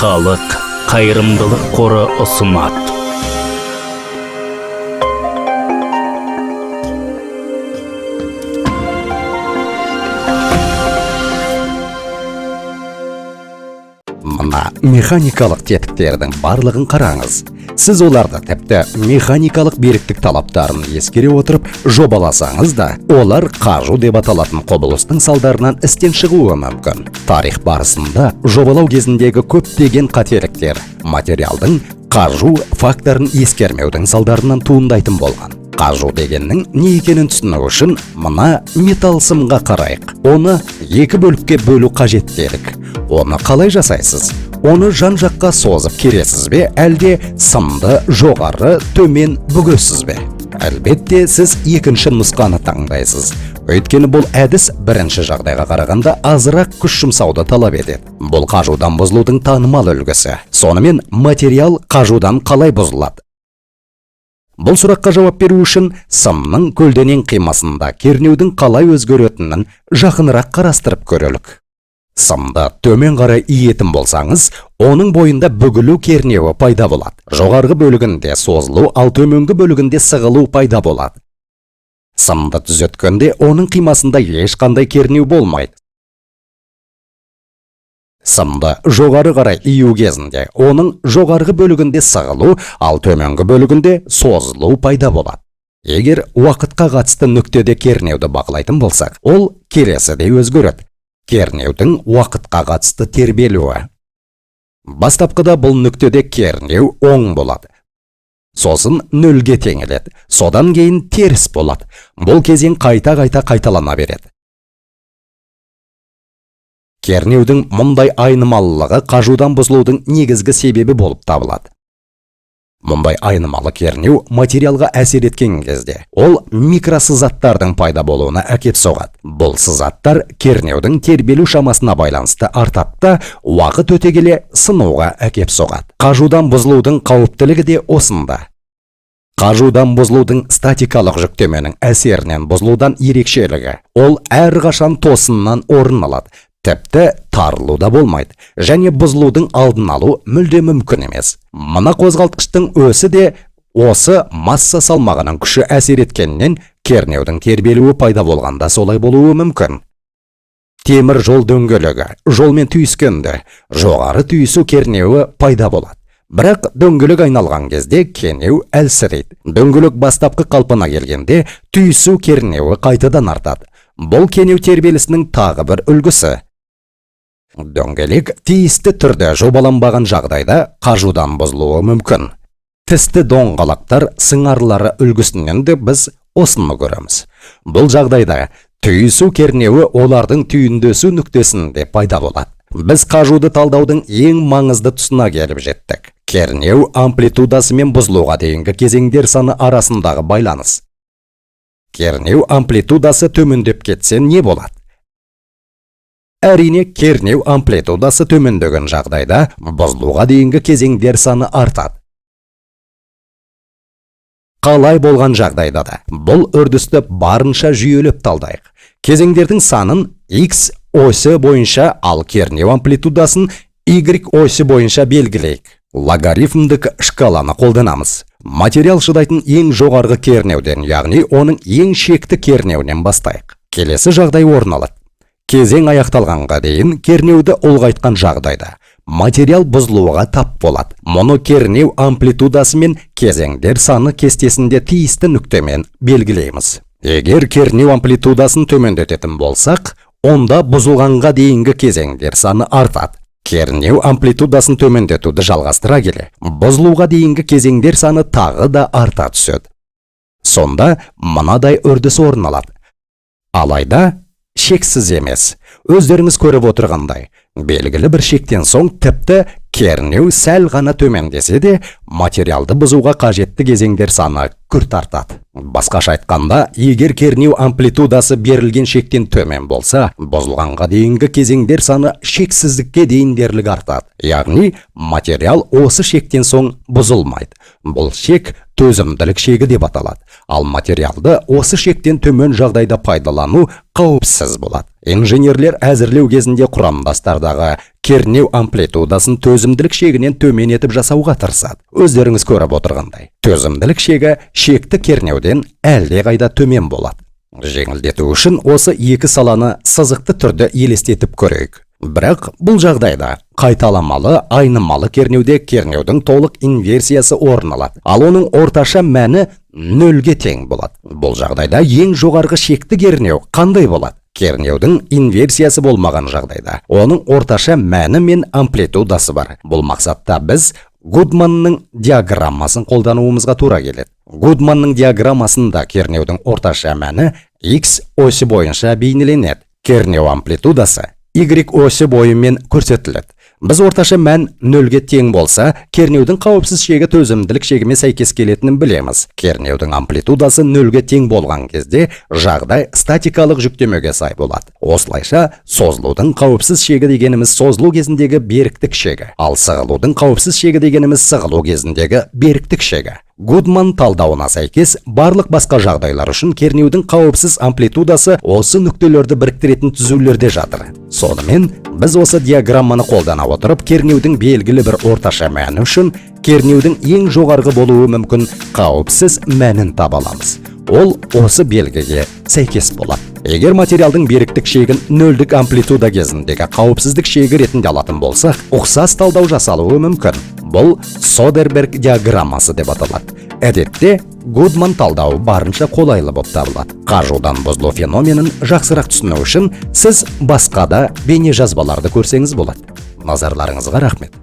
Халық қайырымдылық қоры ұсынады. Мына механикалық тетіктердің барлығын қараңыз. Сіз оларды тіпті механикалық беріктік талаптарын ескере отырып жобаласаңыз да, олар қажу деп аталатын құбылыстың салдарынан істен шығуы мүмкін. Тарих барысында жобалау кезіндегі көптеген қателіктер материалдың қажу факторын ескермеудің салдарынан туындайтын болған. Қажу дегеннің не екенін түсіну үшін мына металл сымға қарайық. Оны екі бөлікке бөлу қажет делік. Оны қалай жасайсыз? Оны жан-жаққа созып кересіз бе, әлде сымды жоғары, төмен бүгесіз бе? Әлбетте, сіз екінші нұсқаны таңдайсыз. Өйткені бұл әдіс бірінші жағдайға қарағанда азырақ күш жұмсауды талап етеді. Бұл қажудан бұзылудың танымал үлгісі. Сонымен материал қажудан қалай бұзылады? Бұл сұраққа жауап беру үшін сымның көлденең қимасында кернеудің қалай өзгеретінін жақынырақ қарастырып көрелік. Сымды төмен қарай иетін болсаңыз, оның бойында бүгілу кернеуі пайда болады. Жоғарғы бөлігінде созылу, ал төменгі бөлігінде сығылу пайда болады. Сымды түзеткенде оның қимасында ешқандай кернеу болмайды. Сымды жоғары қарай ию кезінде оның жоғарғы бөлігінде сығылу, ал төменгі бөлігінде созылу пайда болады. Егер уақытқа қатысты нүктеде кернеуді бақылайтын болсақ, ол келесідей өзгереді. Кернеудің уақытқа қатысты тербелуі. Бастапқыда бұл нүктеде кернеу оң болады. Сосын нөлге теңеледі. Содан кейін теріс болады. Бұл кезең қайта-қайта қайталана береді. Кернеудің мұндай айнымалылығы қажудан бұзылудың негізгі себебі болып табылады. Мұндай айнымалы кернеу материалға әсер еткен кезде ол микросызаттардың пайда болуына әкеп соғады. Бұл сызаттар кернеудің тербелу шамасына байланысты артады да, уақыт өте келе сынуға әкеп соғады. Қажудан бұзылудың қауіптілігі де осында. Қажудан бұзылудың статикалық жүктеменің әсерінен бұзылудан ерекшелігі. Ол әрқашан тосыннан орын алады. Тіпті тарылу да болмайды, және бұзылудың алдын алу мүлде мүмкін емес. Мына қозғалтқыштың өсі де осы масса салмағының күші әсер еткеннен кернеудің тербелуі пайда болғанда солай болуы мүмкін. Темір жол дөңгелегі жолмен түйіскенде жоғары түйісу кернеуі пайда болады. Бірақ дөңгелек айналған кезде кенеу әлсірейді. Дөңгелек бастапқы қалпына келгенде түйісу кернеуі қайтадан артады. Бұл кенеу тербелісінің тағы бір үлгісі. Дөңгелек тиісті түрде жобаланбаған жағдайда қажудан бұзылуы мүмкін. Тісті доңғалақтар сыңарлары үлгісінен де біз осыны көреміз. Бұл жағдайда түйісу кернеуі олардың түйіндесу нүктесінде пайда болады. Біз қажуды талдаудың ең маңызды тұсына келіп жеттік. Кернеу амплитудасы мен бұзылуға дейінгі кезеңдер саны арасындағы байланыс. Кернеу амплитудасы төмендеп кетсе не болады? Әрине, кернеу амплитудасы төмендеген жағдайда бұзылуға дейінгі кезеңдер саны артады. Қалай болған жағдайда да бұл үрдісті барынша жүйелеп талдайық. Кезеңдердің санын X осі бойынша, ал кернеу амплитудасын Y осі бойынша белгілейік. Логарифмдік шкаланы қолданамыз. Материал шыдайтын ең жоғарғы кернеуден, яғни оның ең шекті кернеуінен бастайық. Келесі жағдай орын алады. Кезең аяқталғанға дейін кернеуді ұлғайтқан жағдайда материал бұзылуға тап болады. Мұны кернеу амплитудасы мен кезеңдер саны кестесінде тиісті нүктемен белгілейміз. Егер кернеу амплитудасын төмендететін болсақ, онда бұзылғанға дейінгі кезеңдер саны артады. Кернеу амплитудасын төмендетуді жалғастыра келе, бұзылуға дейінгі кезеңдер саны тағы да арта түседі. Сонда мынадай үрдіс орын алады. Алайда шексіз емес. Өздеріңіз көріп отырғандай, белгілі бір шектен соң тіпті кернеу сәл ғана төмендесе де, материалды бұзуға қажетті кезеңдер саны күрт артады. Басқаша айтқанда, егер кернеу амплитудасы берілген шектен төмен болса, бұзылғанға дейінгі кезеңдер саны шексіздікке дейін дерлік артады. Яғни, материал осы шектен соң бұзылмайды. Бұл шек төзімділік шегі деп аталады. Ал материалды осы шектен төмен жағдайда пайдалану қауіпсіз болады. Инженерлер әзірлеу кезінде құрамдастардағы кернеу амплитудасын төзімділік шегінен төмен етіп жасауға тырысады. Өздеріңіз көріп отырғандай, төзімділік шегі шекті кернеуден әлдеқайда төмен болады. Жеңілдету үшін осы екі саланы сызықты түрде елестетіп көрейік. Бірақ бұл жағдайда қайталамалы айнымалы кернеуде кернеудің толық инверсиясы орын алады. Ал оның орташа мәні нөлге тең болады. Бұл жағдайда ең жоғарғы шекті кернеу қандай болады? Кернеудің инверсиясы болмаған жағдайда оның орташа мәні мен амплитудасы бар. Бұл мақсатта біз Гудманның диаграммасын қолдануымызға тура келеді. Гудманның диаграммасында кернеудің орташа мәні X осі бойынша бейнеленеді. Кернеу амплитудасы Y осі бойымен көрсетіледі. Біз орташа мән нөлге тең болса, кернеудің қауіпсіз шегі төзімділік шегімен сәйкес келетінін білеміз. Кернеудің амплитудасы нөлге тең болған кезде жағдай статикалық жүктемеге сай болады. Осылайша, созылудың қауіпсіз шегі дегеніміз созылу кезіндегі беріктік шегі, ал сығылудың қауіпсіз шегі дегеніміз сығылу кезіндегі беріктік шегі. Гудман талдауына сәйкес, барлық басқа жағдайлар үшін кернеудің қауіпсіз амплитудасы осы нүктелерді біріктіретін түзулерде жатыр. Сонымен, біз осы диаграмманы қолдана отырып, кернеудің белгілі бір орташа мәні үшін кернеудің ең жоғарғы болуы мүмкін қауіпсіз мәнін таба аламыз. Ол осы белгіге сәйкес болады. Егер материалдың беріктік шегін нөлдік амплитуда кезіндегі қауіпсіздік шегі ретінде алатын болсақ, ұқсас талдау жасалуы мүмкін. Бұл Содерберг диаграммасы деп аталады. Әдетте, Гудман талдауы барынша қолайлы болып табылады. Қажудан бұзылу феноменін жақсырақ түсіну үшін сіз басқа да бейне жазбаларды көрсеңіз болады. Назарларыңызға рахмет.